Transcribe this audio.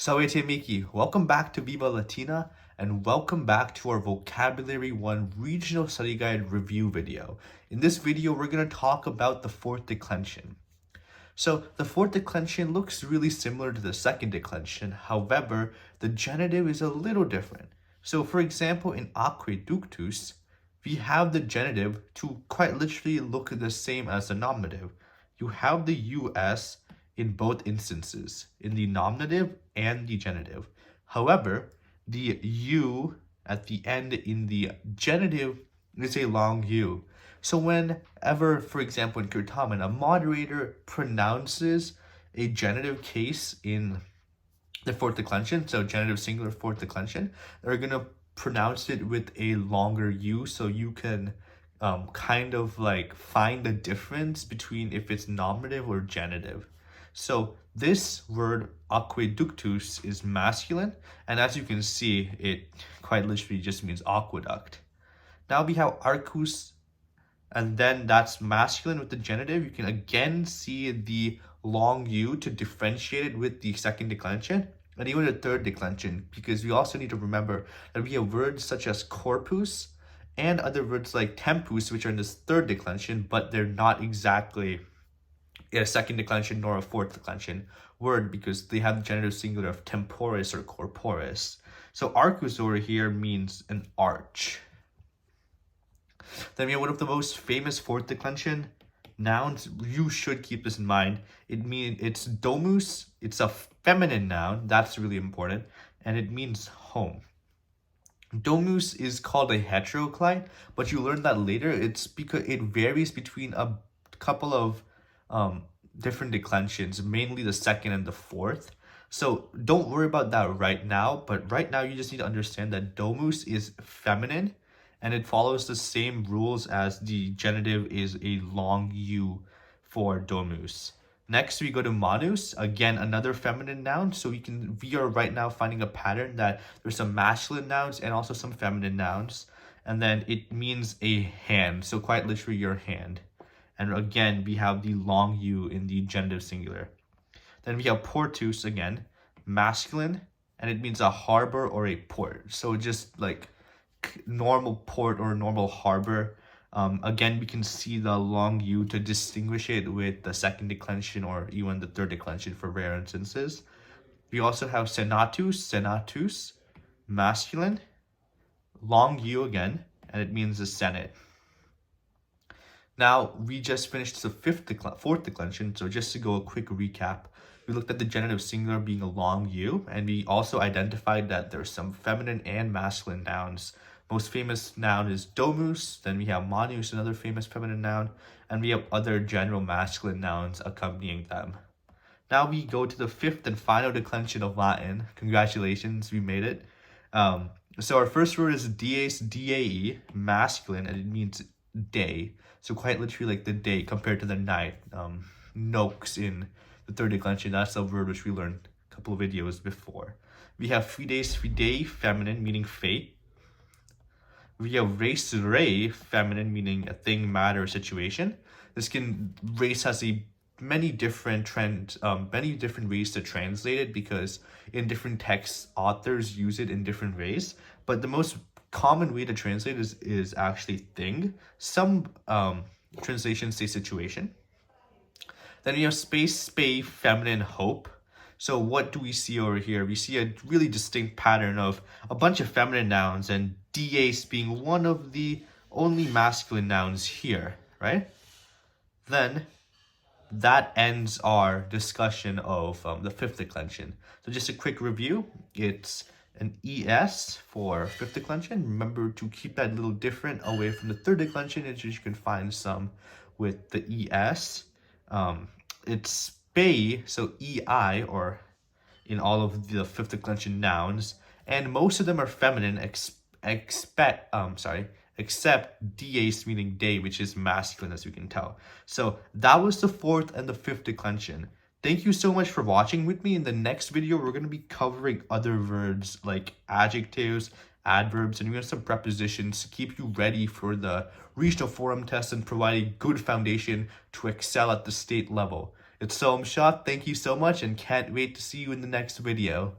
Salve Miki, welcome back to Viva Latina and welcome back to our Vocabulary 1 Regional Study Guide review video. In this video, we're going to talk about the fourth declension. So the fourth declension looks really similar to the second declension, however, the genitive is a little different. So for example, in aqueductus, we have the genitive to quite literally look the same as the nominative. You have the US in both instances, in the nominative and the genitive. However, the U at the end in the genitive is a long U. So whenever, for example, in Kirtaman, a moderator pronounces a genitive case in the fourth declension, so genitive singular fourth declension, they're going to pronounce it with a longer U, so you can kind of like find the difference between if it's nominative or genitive. So this word aqueductus is masculine, and as you can see, it quite literally just means aqueduct. Now we have arcus, and then that's masculine with the genitive. You can again see the long U to differentiate it with the second declension and even the third declension, because we also need to remember that we have words such as corpus and other words like tempus, which are in this third declension, but they're not exactly a second declension nor a fourth declension word because they have the genitive singular of temporis or corporis. So arcus over here means an arch. Then we have one of the most famous fourth declension nouns. You should keep this in mind. It's domus. It's a feminine noun. That's really important. And it means home. Domus is called a heteroclite, but you learn that later. It's because it varies between a couple of different declensions, mainly the second and the fourth. So don't worry about that right now, but right now you just need to understand that domus is feminine and it follows the same rules as the genitive is a long U for domus. Next we go to manus, again another feminine noun. So we are right now finding a pattern that there's some masculine nouns and also some feminine nouns, and then it means a hand, so quite literally your hand. And again, we have the long U in the genitive singular. Then we have portus, again, masculine, and it means a harbor or a port. So just like normal port or normal harbor. Again, we can see the long U to distinguish it with the second declension or even the third declension for rare instances. We also have senatus, masculine, long U again, and it means the Senate. Now, we just finished the fourth declension, so just to go a quick recap, we looked at the genitive singular being a long U, and we also identified that there's some feminine and masculine nouns. Most famous noun is domus, then we have manus, another famous feminine noun, and we have other general masculine nouns accompanying them. Now we go to the fifth and final declension of Latin. Congratulations, we made it. So our first word is dies, D-A-E, masculine, and it means day. So quite literally like the day compared to the night. Nox in the third declension, that's a word which we learned a couple of videos before. We have fides, fidei, feminine, meaning fate. We have res rei, feminine, meaning a thing, matter, situation. Race has many different ways to translate it, because in different texts, authors use it in different ways. But the most common way to translate is actually thing. Some translations say situation. Then we have space, spay, feminine, hope. So what do we see over here? We see a really distinct pattern of a bunch of feminine nouns and dies being one of the only masculine nouns here, right? Then that ends our discussion of the fifth declension. So just a quick review. It's an ES for fifth declension. Remember to keep that a little different away from the third declension, as you can find some with the ES. It's spay, so EI, or in all of the fifth declension nouns, and most of them are feminine, except dies, meaning day, which is masculine, as you can tell. So that was the fourth and the fifth declension. Thank you so much for watching with me. In the next video, we're going to be covering other words like adjectives, adverbs, and even some prepositions to keep you ready for the regional forum test and provide a good foundation to excel at the state level. It's Soham Shah. Thank you so much and can't wait to see you in the next video.